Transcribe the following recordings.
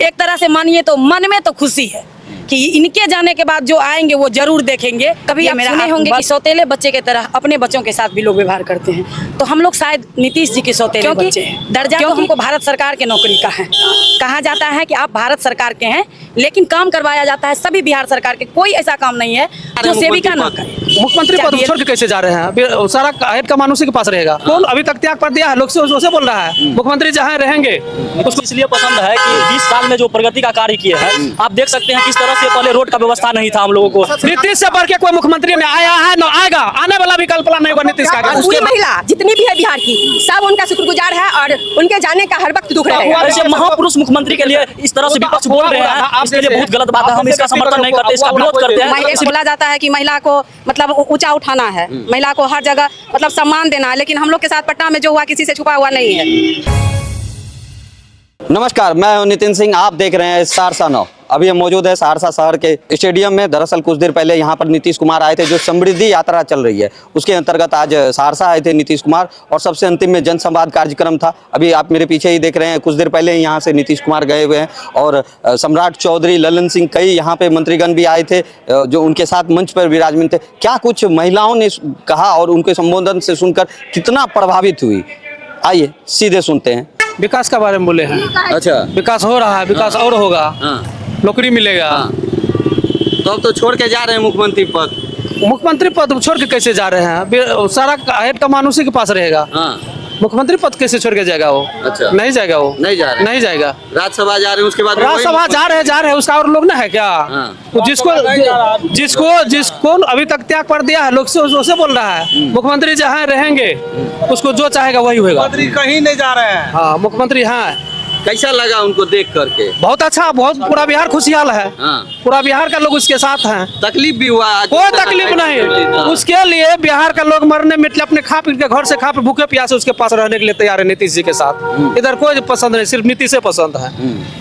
एक तरह से मानिए तो मन में तो खुशी है कि इनके जाने के बाद जो आएंगे वो जरूर देखेंगे। कभी आप सुने होंगे कि सौतेले बच्चे की तरह अपने बच्चों के साथ भी लोग व्यवहार करते हैं, तो हम लोग शायद नीतीश जी के सौतेले बच्चे हैं। दर्जा तो हमको भारत सरकार के नौकरी का है। कहा जाता है कि आप भारत सरकार के हैं, लेकिन काम करवाया जाता है सभी बिहार सरकार के। कोई ऐसा काम नहीं है जो सेविका ना करे। मुख्यमंत्री पद छोड़ के कैसे जा रहे हैं? सारा हेड कमान उसी के पास रहेगा। कौन अभी तक त्याग पर दिया है? लोग से उसे बोल रहा है मुख्यमंत्री जहाँ रहेंगे। उसको इसलिए पसंद है कि 20 साल में जो प्रगति का कार्य किए हैं, आप देख सकते हैं किस तरह से पहले रोड का व्यवस्था नहीं था हम लोगों को। नीतीश से बढ़ के कोई मुख्यमंत्री में आया है न आएगा, आने वाला भी कल्पना नहीं होगा नीतीश का। पूरी महिला जितनी भी है बिहार की, सब उनका शुक्रगुजार है और उनके जाने का हर वक्त दुख रहेगा। ऐसे महापुरुष मुख्यमंत्री के लिए इस तरह से विपक्ष बोल रहे हैं, इसके लिए बहुत गलत बात है। हम इसका समर्थन नहीं करते, इसका विरोध करते हैं। बोला जाता है कि महिला को मतलब ऊंचा उठाना है, महिला को हर जगह मतलब सम्मान देना है, लेकिन हम लोग के साथ पटना में जो हुआ किसी से छुपा हुआ नहीं है। नमस्कार, मैं हूं नितिन सिंह। आप देख रहे हैं सहरसा नाउ। अभी हम मौजूद है सहरसा शहर के स्टेडियम में। दरअसल कुछ देर पहले यहाँ पर नीतीश कुमार आए थे। जो समृद्धि यात्रा चल रही है उसके अंतर्गत आज सहरसा आए थे नीतीश कुमार, और सबसे अंतिम में जनसंवाद कार्यक्रम था। अभी आप मेरे पीछे ही देख रहे हैं, कुछ देर पहले यहाँ से नीतीश कुमार गए हुए हैं, और सम्राट चौधरी, ललन सिंह, कई यहाँ पे मंत्रीगण भी आए थे जो उनके साथ मंच पर विराजमान थे। क्या कुछ महिलाओं ने कहा और उनके संबोधन से सुनकर कितना प्रभावित हुई, आइए सीधे सुनते हैं। विकास के बारे में बोले हैं। अच्छा, विकास हो रहा है, विकास और होगा, नौकरी मिलेगा। तो अब तो छोड़ के जा रहे हैं मुख्यमंत्री पद। मुख्यमंत्री पद छोड़ के कैसे जा रहे हैं? सारा हेड कमान उसी के पास रहेगा। मुख्यमंत्री पद कैसे छोड़ के जाएगा वो? अच्छा, नहीं जाएगा वो, नहीं जा रहे, नहीं जाएगा। राज्यसभा जा रहे हैं, उसके बाद राज्यसभा जा रहे हैं, उसका और लोग ना है क्या? जिसको अभी तक त्याग पर दिया है, लोग से उसे बोल रहा है मुख्यमंत्री जहाँ रहेंगे उसको जो चाहेगा वही होगा। मुख्यमंत्री कहीं नहीं जा रहे हैं। हाँ, मुख्यमंत्री हाँ। कैसा लगा उनको देख करके? बहुत अच्छा, बहुत पूरा बिहार खुशहाल है। पूरा बिहार का लोग उसके साथ हैं। तकलीफ भी हुआ? कोई तकलीफ नहीं, उसके लिए बिहार का लोग मरने मिटले अपने खा पी के घर से खा पी भूखे प्यासे उसके पास रहने के लिए तैयार है नीतीश जी के साथ। इधर कोई पसंद नहीं, सिर्फ नीतीश से पसंद है।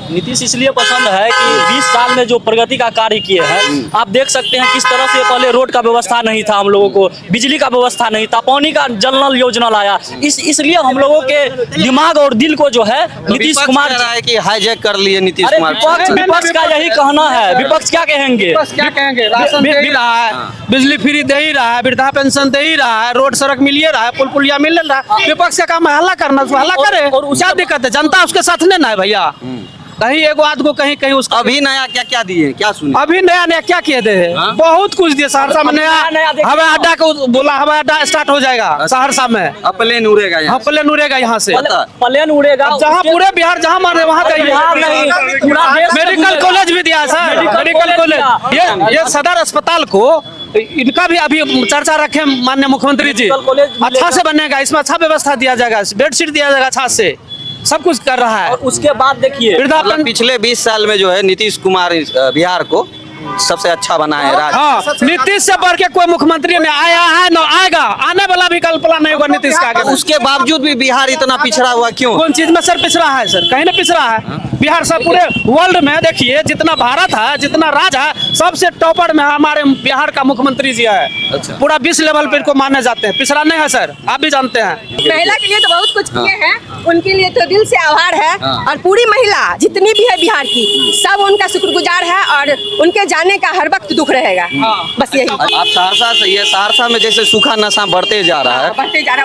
नीतीश इसलिए पसंद है कि 20 साल में जो प्रगति का कार्य किए हैं, आप देख सकते हैं किस तरह से पहले रोड का व्यवस्था नहीं था हम लोगों को, बिजली का व्यवस्था नहीं था, पानी का जल नल योजना लाया। इसलिए हम लोगों के दिमाग और दिल को जो है नीतीश कुमार कह रहा है कि हाईजैक कर लिए नीतीश कुमार। विपक्ष का यही कहना है। विपक्ष क्या कहेंगे? क्या कहेंगे? राशन दे ही रहा है, बिजली फ्री दे ही रहा है, वृद्धा पेंशन दे ही रहा है, रोड सड़क मिल रहा है, पुल पुलिया मिल रहा है। विपक्ष का काम है हल्ला करना, हल्ला करे। और क्या दिक्कत है? जनता उसके साथ नहीं ना है भैया। कहीं एगो आध को कहीं कहीं उसका अभी नया क्या क्या दिए, क्या सुने? अभी नया नया क्या किए थे? बहुत कुछ दिए। सहरसा में नया हवाई अड्डा को बोला, हवाई अड्डा स्टार्ट हो जाएगा सहरसा में। अब प्लेन उड़ेगा यहाँ? प्लेन उड़ेगा यहाँ से, प्लेन उड़ेगा। जहाँ पूरे बिहार जहाँ मारे वहाँ मेडिकल कॉलेज भी दिया सर, मेडिकल कॉलेज। ये सदर अस्पताल को इनका भी अभी चर्चा रखे माननीय मुख्यमंत्री जी। अच्छा से बनेगा, इसमें अच्छा व्यवस्था दिया जाएगा, बेडशीट दिया जाएगा अच्छा से, सब कुछ कर रहा है। और उसके बाद देखिए पिछले 20 साल में जो है नीतीश कुमार बिहार को सबसे अच्छा बना है राज्य। हाँ, नीतीश से बढ़ के कोई मुख्यमंत्री में आया है न आएगा, आने वाला भी कल्पना नहीं होगा नीतीश का। उसके बावजूद भी बिहार इतना पिछड़ा हुआ क्यों? कौन चीज में सर पिछड़ा है? सर कहीं ना पिछड़ा है। बिहार सब पूरे वर्ल्ड में देखिए, जितना भारत है, जितना राज्य है, सबसे टॉपर में हमारे बिहार का मुख्यमंत्री जी है। अच्छा। पूरा 20 लेवल पे इनको माने जाते हैं। पिछड़ा नहीं है सर, आप भी जानते हैं। महिला के लिए तो बहुत कुछ किए हैं, उनके लिए तो दिल से आभार है। और पूरी महिला जितनी भी है बिहार की, सब उनका शुक्रगुजार है और उनके जाने का हर वक्त दुख रहेगा। बस यही। आप सहरसा से, ये सहरसा में जैसे सूखा नशा बढ़ते जा रहा है,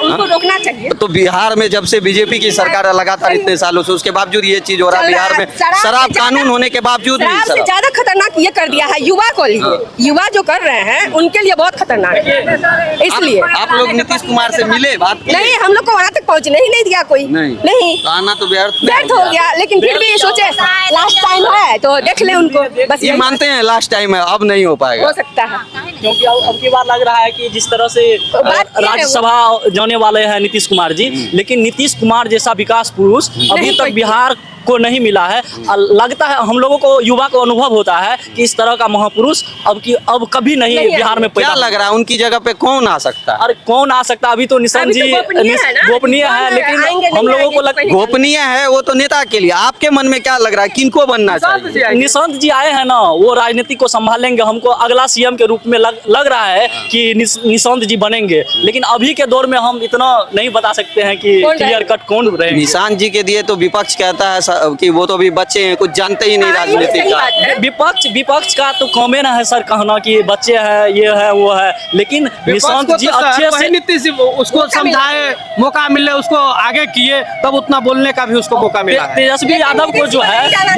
उनको रोकना चाहिए। तो बिहार में जब से बीजेपी की सरकार है लगातार इतने सालों से, उसके बावजूद ये चीज हो रहा है। बिहार में शराब कानून होने के बावजूद भी सबसे ज्यादा खतरनाक ये कर दिया है युवा को लिए। युवा जो कर रहे हैं उनके लिए बहुत खतरनाक है। इसलिए आप लोग नीतीश कुमार से मिले, बात नहीं, हम लोग को वहाँ तक पहुँचने ही नहीं दिया कोई। नहीं तो आना तो व्यर्थ हो गया, लेकिन फिर भी सोचे लास्ट टाइम है तो देख ले उनको। बस ये मानते हैं लास्ट टाइम है, अब नहीं हो पाएगा। हो सकता है, क्योंकि अब की बार लग रहा है कि जिस तरह से राज्यसभा जाने वाले हैं नीतीश कुमार जी, लेकिन नीतीश कुमार जैसा विकास पुरुष अभी तक बिहार को नहीं मिला है। लगता है हम लोगों को, युवा को अनुभव होता है कि इस तरह का महापुरुष अब कभी नहीं बिहार में पैदा। क्या लग रहा है उनकी जगह पे कौन आ सकता है? अरे कौन आ सकता है? अभी तो निशांत जी गोपनीय है, लेकिन हम लोगों को गोपनीय है वो तो नेता के लिए। आपके मन में क्या लग रहा है, किनको बनना चाहिए? निशांत जी आए हैं ना, वो राजनीति को संभालेंगे। हमको अगला सीएम के रूप में लग रहा है कि निशांत जी बनेंगे, लेकिन अभी के दौर में हम इतना नहीं बता सकते हैं कि क्लियर कट कौन रहेंगे। निशांत जी के दिए तो विपक्ष कहता है कि वो तो अभी बच्चे हैं, कुछ जानते ही नहीं राजनीति सही का। बात है। विपक्ष का तो कमे ना है सर कहना कि बच्चे हैं, ये है वो है, लेकिन निशांत जी अच्छे से नीतीश जी उसको समझाए, मौका मिले, उसको आगे किए, तब उतना बोलने का भी उसको मौका मिला है। तेजस्वी यादव को जो है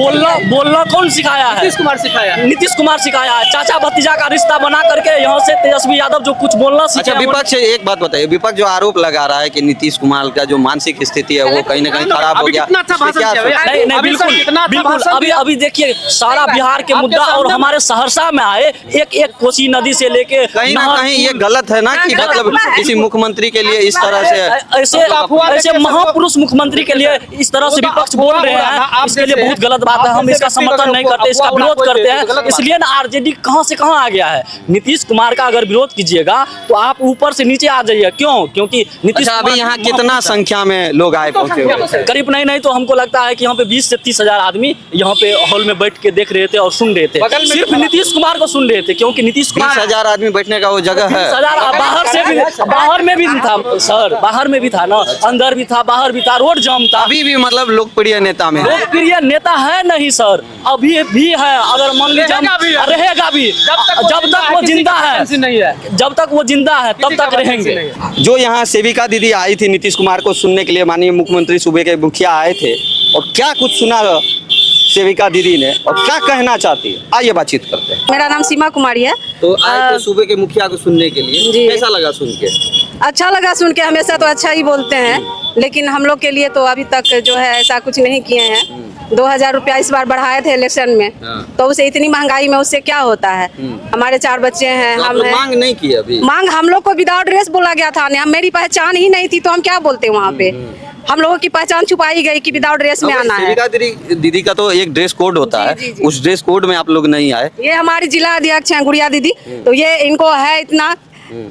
बोलना कौन सिखाया है? नीतीश कुमार सिखाया है। नीतीश कुमार सिखाया है। चाचा भतीजा का रिश्ता बना करके यहाँ से तेजस्वी यादव जो कुछ बोलना सीखे। अच्छा, विपक्ष एक बात बताइए, विपक्ष जो आरोप लगा रहा है कि नीतीश कुमार का जो मानसिक स्थिति है वो कहीं ना कहीं खराब हो अभी गया, कितना अच्छा इस पे भाषण क्या किया सोचते हैं? नहीं नहीं अभी बिल्कुल सर कितना अच्छा बिल्कुल भाषण अभी दिया। अभी देखिए सारा बिहार के आपके मुद्दा और सामने- हमारे सहरसा में आए एक एक कोसी नदी से लेके कहीं ना कहीं ये गलत है ना कि गलत मतलब है। किसी मुख्यमंत्री के लिए इस तरह से ऐसे अफवाह ऐसे लेके महापुरुष मुख्यमंत्री के लिए इस तरह से विपक्ष बोल रहे हैं, इसके लिए बहुत गलत बात है। हम इसका समर्थन नहीं करते, इसका विरोध करते हैं। इसलिए ना आरजेडी कहां से कहां आ गया है। नीतीश कुमार का अगर विरोध कीजिएगा तो आप ऊपर से नीचे आ जाइए। क्यों? क्योंकि नीतीश अच्छा, अभी कुमार यहाँ कितना संख्या में लोग आए पहुंचे हुए थे? करीब नहीं तो हमको लगता है कि यहाँ पे 20 से 30 हजार आदमी यहाँ पे हॉल में बैठ के देख रहे थे और सुन रहे थे। बगल में सिर्फ नीतीश कुमार को सुन रहे थे, क्योंकि नीतीश कुमार 20,000 आदमी बैठने का वो जगह है। 20,000 बाहर में भी था सर, बाहर में भी था ना, अंदर भी था, बाहर भी था, रोड जाम था। अभी भी मतलब लोकप्रिय नेता में है। लोकप्रिय नेता है नहीं सर, अभी भी है। अगर मान लीजिए रहेगा भी, जब तक वो जिंदा है, जब तक वो जिंदा है तब तक रहेंगे। जो यहाँ सेविका दीदी आई थी नीतीश कुमार को सुनने के लिए, माननीय मुख्यमंत्री सूबे के मुखिया आए थे, और क्या कुछ सुना सेविका दीदी ने और क्या कहना चाहती है, आइए बातचीत करते हैं। मेरा नाम सीमा कुमारी है। तो आए थे सूबे के मुखिया को सुनने के लिए, जी। कैसा लगा सुन के? अच्छा लगा सुन के, हमेशा तो अच्छा ही बोलते हैं, लेकिन हम लोग के लिए तो अभी तक जो है ऐसा कुछ नहीं किए हैं। 2,000 रुपया इस बार बढ़ाए थे इलेक्शन में, तो उसे इतनी महंगाई में उससे क्या होता है। हमारे 4 बच्चे हैं, तो आप हम लोग हैं। मांग नहीं की अभी? मांग हम लोग को विदाउट ड्रेस बोला गया था, मेरी पहचान ही नहीं थी तो हम क्या बोलते वहाँ पे। हम लोगों की पहचान छुपाई गई कि विदाउट ड्रेस में आना है। सेविका दीदी का तो एक ड्रेस कोड होता है, जी। उस ड्रेस कोड में आप लोग नहीं आए। ये हमारी जिला अध्यक्ष हैं गुड़िया दीदी, तो ये इनको है इतना,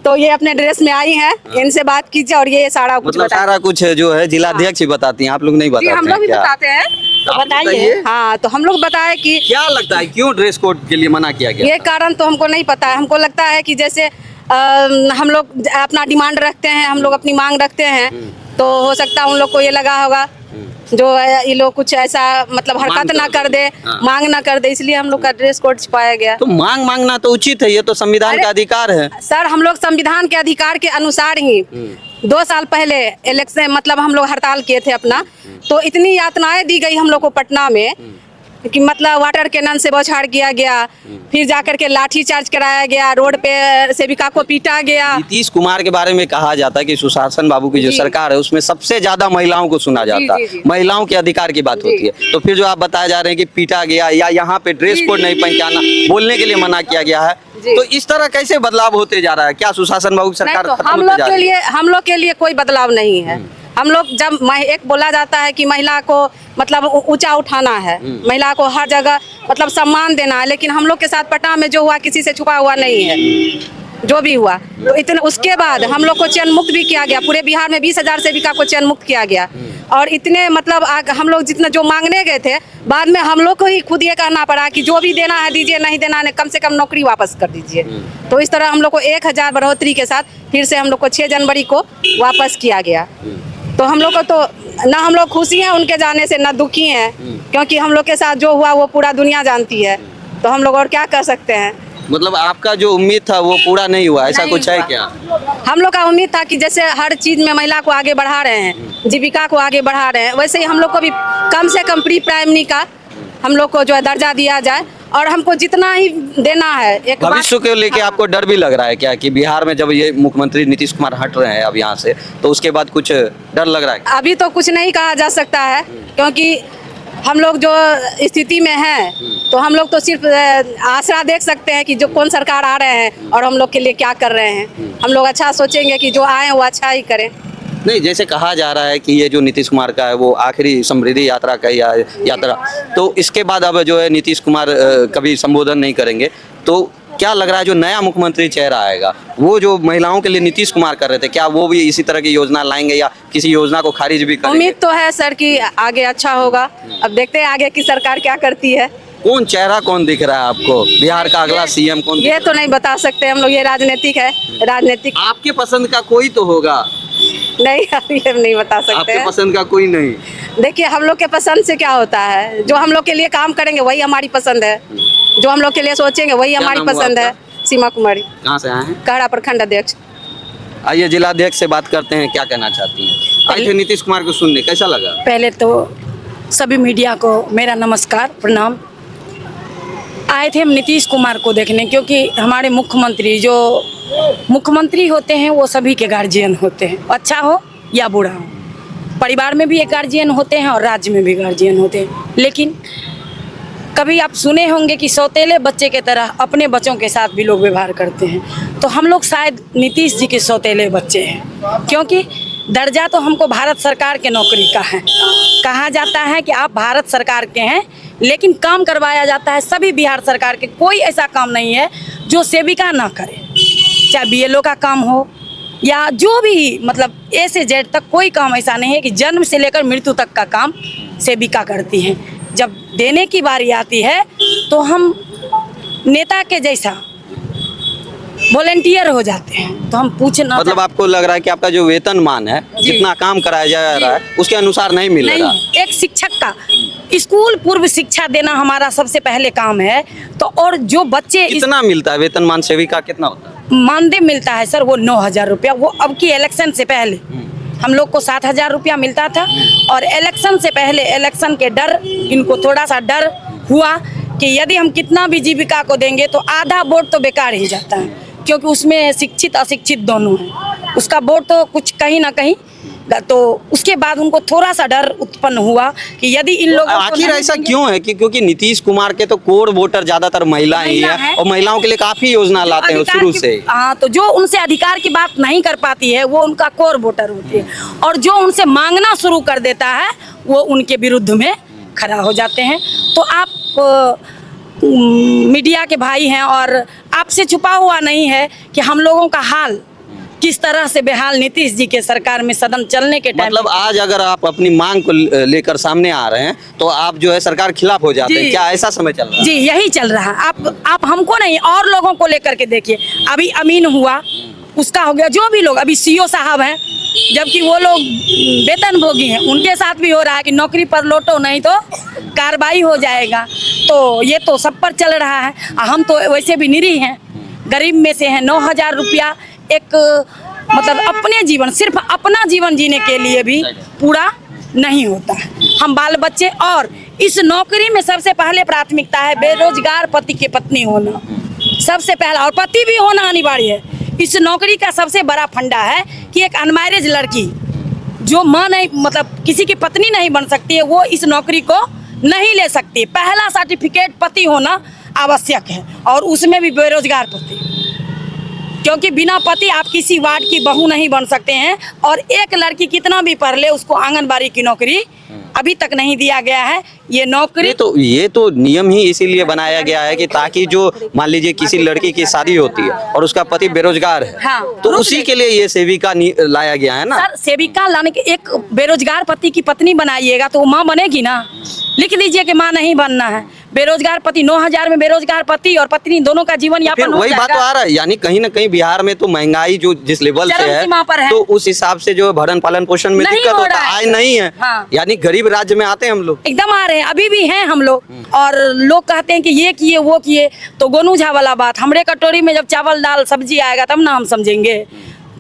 तो ये अपने ड्रेस में आई हैं। इनसे बात कीजिए और ये सारा कुछ मतलब सारा कुछ जो है जिला अध्यक्ष ही बताती हैं, आप लोग नहीं जी, बताते हम हैं लोग भी क्या? बताते हैं, तो आप बताइए। बताइए। हाँ, तो हम लोग बताए कि क्या लगता है क्यों ड्रेस कोड के लिए मना किया गया? ये कारण तो हमको नहीं पता है। हमको लगता है कि जैसे हम लोग अपना डिमांड रखते हैं, हम लोग अपनी मांग रखते हैं, तो हो सकता है उन लोग को ये लगा होगा जो ये लोग कुछ ऐसा मतलब हरकत ना कर दे, मांग ना कर दे, इसलिए हम लोग का ड्रेस कोड छुपाया गया। तो मांगना तो उचित है, ये तो संविधान अरे- का अधिकार है। सर, हम लोग संविधान के अधिकार के अनुसार ही 2 साल पहले इलेक्शन मतलब हम लोग हड़ताल किए थे अपना, तो इतनी यातनाएं दी गई हम लोग को पटना में कि मतलब वाटर कैनन से बौछार किया गया, फिर जाकर के लाठी चार्ज कराया गया, रोड पे सेविका को पीटा गया। नीतीश कुमार के बारे में कहा जाता है कि सुशासन बाबू की जो जी। सरकार है उसमें सबसे ज्यादा महिलाओं को सुना जाता है, जी। महिलाओं के अधिकार की बात जी। होती है। तो फिर जो आप बताए जा रहे हैं कि पीटा गया या यहाँ पे ड्रेस जी, कोड जी, नहीं पहन के आना, बोलने के लिए मना किया गया है, जी। तो इस तरह कैसे बदलाव होते जा रहा है? क्या सुशासन बाबू की नहीं सरकार तो खत्म हम होते लोग जा के रही है? लिए हम लोग के लिए कोई बदलाव नहीं है। हम लोग जब एक बोला जाता है कि महिला को मतलब ऊंचा उठाना है, महिला को हर जगह मतलब सम्मान देना है, लेकिन हम लोग के साथ पटना में जो हुआ किसी से छुपा हुआ नहीं है। जो भी हुआ तो इतने उसके बाद हम लोग को चयन मुक्त भी किया गया। पूरे बिहार में 20,000 सेविका को चयन मुक्त किया गया, और इतने मतलब हम लोग जितना जो मांगने गए थे, बाद में हम लोग को ही खुद ये कहना पड़ा कि जो भी देना है दीजिए, नहीं देना है कम से कम नौकरी वापस कर दीजिए। तो इस तरह हम लोग को 1,000 बढ़ोतरी के साथ फिर से हम लोग को 6 जनवरी को वापस किया गया। तो हम लोग को तो ना हम लोग खुशी हैं उनके जाने से, ना दुखी हैं, क्योंकि हम लोग के साथ जो हुआ वो पूरा दुनिया जानती है। तो हम लोग और क्या कर सकते हैं। मतलब आपका जो उम्मीद था वो पूरा नहीं हुआ, ऐसा नहीं कुछ है हुआ। क्या? हम लोग का उम्मीद था कि जैसे हर चीज में महिला को आगे बढ़ा रहे हैं, जीविका को आगे बढ़ा रहे हैं, वैसे ही हम लोग को भी कम से कम प्री प्राइमरी का हम लोग को जो है दर्जा दिया जाए, और हमको जितना ही देना है। एक भविष्य को लेके आपको डर भी लग रहा है क्या कि बिहार में जब ये मुख्यमंत्री नीतीश कुमार हट रहे हैं अब यहाँ से, तो उसके बाद कुछ डर लग रहा है? अभी तो कुछ नहीं कहा जा सकता है, क्योंकि हम लोग जो स्थिति में हैं, तो हम लोग तो सिर्फ आसरा देख सकते हैं कि जो कौन सरकार आ रहे हैं और हम लोग के लिए क्या कर रहे हैं। हम लोग अच्छा सोचेंगे कि जो आए वो अच्छा ही करें। नहीं, जैसे कहा जा रहा है कि ये जो नीतीश कुमार का है वो आखिरी समृद्धि यात्रा का यात्रा, तो इसके बाद अब जो है नीतीश कुमार कभी संबोधन नहीं करेंगे, तो क्या लग रहा है जो नया मुख्यमंत्री चेहरा आएगा वो जो महिलाओं के लिए नीतीश कुमार कर रहे थे, क्या वो भी इसी तरह की योजना लाएंगे या किसी योजना को खारिज भी करेंगे? उम्मीद तो है सर कि आगे अच्छा होगा। अब देखते हैं आगे की सरकार क्या करती है। कौन चेहरा कौन दिख रहा है आपको, बिहार का अगला सीएम कौन? ये तो नहीं बता सकते हम लोग, ये राजनीतिक है, राजनीतिक। आपके पसंद का कोई तो होगा। नहीं, अभी हम नहीं बता सकते आपके हैं। पसंद का कोई नहीं? देखिए, हम लोग के पसंद से क्या होता है, जो हम लोग के लिए काम करेंगे वही हमारी पसंद है, जो हम लोग के लिए सोचेंगे वही क्या हमारी नाम हुआ पसंद है। आपका? सीमा कुमारी, कहाँ से आए हैं? कहड़ा प्रखंड अध्यक्ष। आइए जिलाध्यक्ष से बात करते हैं, क्या कहना चाहती हैं? आए थे नीतीश कुमार को सुनने, कैसा लगा? पहले तो सभी मीडिया को मेरा नमस्कार, प्रणाम। आए थे हम नीतीश कुमार को देखने, क्योंकि हमारे मुख्यमंत्री जो मुख्यमंत्री होते हैं वो सभी के गार्जियन होते हैं, अच्छा हो या बुरा हो। परिवार में भी एक गार्जियन होते हैं और राज्य में भी गार्जियन होते हैं। लेकिन कभी आप सुने होंगे कि सौतेले बच्चे की तरह अपने बच्चों के साथ भी लोग व्यवहार करते हैं, तो हम लोग शायद नीतीश जी के सौतेले बच्चे हैं, क्योंकि दर्जा तो हमको भारत सरकार के नौकरी का है। कहा जाता है कि आप भारत सरकार के हैं, लेकिन काम करवाया जाता है सभी बिहार सरकार के। कोई ऐसा काम नहीं है जो सेविका ना करे, चाहे बीएलओ का काम हो या जो भी, मतलब ए से जेड तक कोई काम ऐसा नहीं है कि जन्म से लेकर मृत्यु तक का काम सेविका करती हैं। जब देने की बारी आती है तो हम नेता के जैसा वॉलेंटियर हो जाते हैं, तो हम पूछना मतलब आपको लग रहा है कि आपका जो वेतनमान है, जी। जितना काम कराया जा रहा है उसके अनुसार नहीं मिल रहा? नहीं, एक शिक्षक का स्कूल पूर्व शिक्षा देना हमारा सबसे पहले काम है। तो और जो बच्चे कितना मिलता है वेतनमान सेविका, कितना होता है? मानदेय मिलता है सर, वो 9,000 रुपया। वो अब की इलेक्शन से पहले हम लोग को 7,000 रुपया मिलता था, और इलेक्शन से पहले, इलेक्शन के डर, इनको थोड़ा सा डर हुआ कि यदि हम कितना भी जीविका को देंगे तो आधा वोट तो बेकार ही जाता है, क्योंकि उसमें शिक्षित अशिक्षित दोनों हैं। उसका वोट तो कुछ कहीं ना कहीं, तो उसके बाद उनको थोड़ा सा डर उत्पन्न हुआ कि यदि इन लोगों को आखिर नहीं ऐसा देंगे- क्यों है कि क्योंकि नीतीश कुमार के तो कोर वोटर ज्यादातर महिलाएं ही महिला हैं, है। और महिलाओं के लिए काफी योजना लाते हैं अधिकार शुरू की- से। हाँ, तो जो उनसे अधिकार की बात नहीं कर पाती है वो उनका कोर वोटर होती है, और जो उनसे मांगना शुरू कर देता है वो उनके विरुद्ध में खड़ा हो जाते हैं। तो आप मीडिया के भाई हैं, और आपसे छुपा हुआ नहीं है कि हम लोगों का हाल किस तरह से बेहाल नीतीश जी के सरकार में सदन चलने के टाइम मतलब आज अगर आप अपनी मांग को लेकर सामने आ रहे हैं तो आप जो है सरकार खिलाफ हो जाते हैं, जी। क्या ऐसा समय चल रहा है? जी, यही चल रहा है। आप हमको नहीं, और लोगों को लेकर के देखिए। अभी अमीन हुआ, उसका हो गया, जो भी लोग अभी सीओ साहब हैं, जबकि वो लोग वेतनभोगी हैं, उनके साथ भी हो रहा है कि नौकरी पर लौटो नहीं तो कार्रवाई हो जाएगा। तो ये तो सब पर चल रहा है। हम तो वैसे भी निरीह हैं, गरीब में से हैं। 9,000 रुपया एक, मतलब अपने जीवन, सिर्फ अपना जीवन जीने के लिए भी पूरा नहीं होता है। हम बाल बच्चे, और इस नौकरी में सबसे पहले प्राथमिकता है बेरोजगार पति की पत्नी होना, सबसे पहला, और पति भी होना अनिवार्य है। इस नौकरी का सबसे बड़ा फंडा है कि एक अनमैरिज लड़की जो माँ नहीं, मतलब किसी की पत्नी नहीं बन सकती है, वो इस नौकरी को नहीं ले सकती। पहला सर्टिफिकेट पति होना आवश्यक है, और उसमें भी बेरोजगार पति, क्योंकि बिना पति आप किसी वार्ड की बहू नहीं बन सकते हैं। और एक लड़की कितना भी पढ़ ले, उसको आंगनबाड़ी की नौकरी अभी तक नहीं दिया गया है। ये नौकरी ये तो नियम ही इसीलिए बनाया गया है कि ताकि जो मान लीजिए किसी लड़की की शादी होती है और उसका पति बेरोजगार है, हाँ, तो उसी के लिए ये सेविका लाया गया है ना। सर, सेविका लाने के, एक बेरोजगार पति की पत्नी बनाइएगा तो वो माँ बनेगी ना। लिख दीजिए कि माँ नहीं बनना है। बेरोजगार पति, 9,000 में बेरोजगार पति और पत्नी दोनों का जीवन फिर यापन हो वही बात तो जाएगा। आ रहा है, यानी कहीं ना कहीं बिहार में तो महंगाई जो जिस लेवल से चरम सीमा पर है। तो उस हिसाब से जो भरण पालन पोषण में नहीं दिक्कत हो होता रहा है, है। आय नहीं है। हाँ। यानी गरीब राज्य में आते हैं हम लोग। एकदम आ रहे हैं, अभी भी हैं हम लोग। और लोग कहते हैं कि ये किए वो किए, तो गोनू झा वाला बात, हमरे कटोरी में जब चावल दाल सब्जी आएगा तब ना हम समझेंगे।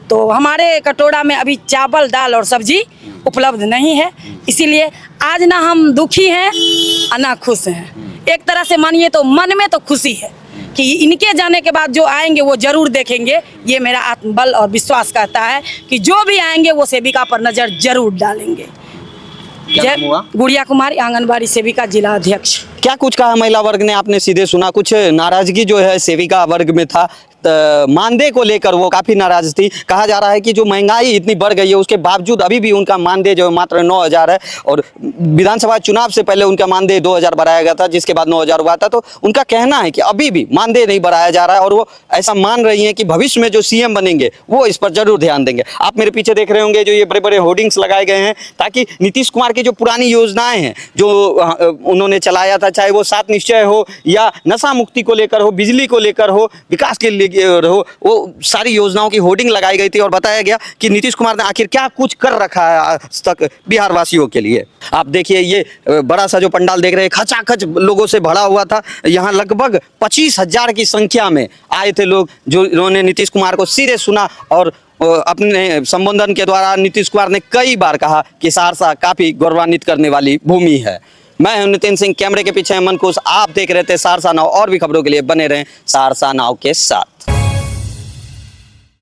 तो हमारे कटोरा में अभी चावल दाल और सब्जी उपलब्ध नहीं है, इसीलिए आज ना हम दुखी हैं और ना खुश हैं। एक तरह से मानिए तो मन में तो खुशी है कि इनके जाने के बाद जो आएंगे वो जरूर देखेंगे। ये मेरा आत्मबल और विश्वास कहता है कि जो भी आएंगे वो सेविका पर नजर जरूर डालेंगे। क्या नाम हुआ? गुड़िया कुमारी, आंगनबाड़ी सेविका, जिला अध्यक्ष। क्या कुछ कहा महिला वर्ग ने, आपने सीधे सुना? कुछ नाराजगी जो है सेविका वर्ग में था, मानदेय को लेकर वो काफी नाराज थी। कहा जा रहा है कि जो महंगाई इतनी बढ़ गई है उसके बावजूद अभी भी उनका मानदेय जो है मात्र 9,000 है, और विधानसभा चुनाव से पहले उनका मानदेय 2,000 बढ़ाया गया था, जिसके बाद 9,000 हुआ था। तो उनका कहना है कि अभी भी मानदेय नहीं बढ़ाया जा रहा है, और वो ऐसा मान रही हैं कि भविष्य में जो सीएम बनेंगे वो इस पर जरूर ध्यान देंगे। आप मेरे पीछे देख रहे होंगे जो ये बड़े बड़े होर्डिंग्स लगाए गए हैं, ताकि नीतीश कुमार की जो पुरानी योजनाएं हैं जो उन्होंने चलाया था, था, चाहे वो 7 निश्चय हो या नशा मुक्ति को लेकर हो, बिजली को लेकर हो, विकास के लिए हो, वो सारी योजनाओं की होर्डिंग लगाई गई थी और बताया गया कि नीतीश कुमार ने आखिर क्या कुछ कर रखा है आज तक बिहार वासियों के लिए। आप देखिए ये बड़ा सा जो पंडाल देख रहे हैं, खचाखच लोगों से भरा हुआ था। यहाँ लगभग 25,000 की संख्या में आए थे लोग, जो इन्होंने नीतीश कुमार को सीधे सुना और अपने संबोधन के द्वारा नीतीश कुमार ने कई बार कहा कि सहरसा काफी गौरवान्वित करने वाली भूमि है। मैं हूं नितिन सिंह, कैमरे के पीछे मन कुश, आप देख रहे थे सहरसा नाउ। और भी खबरों के लिए बने रहें सहरसा नाउ के साथ।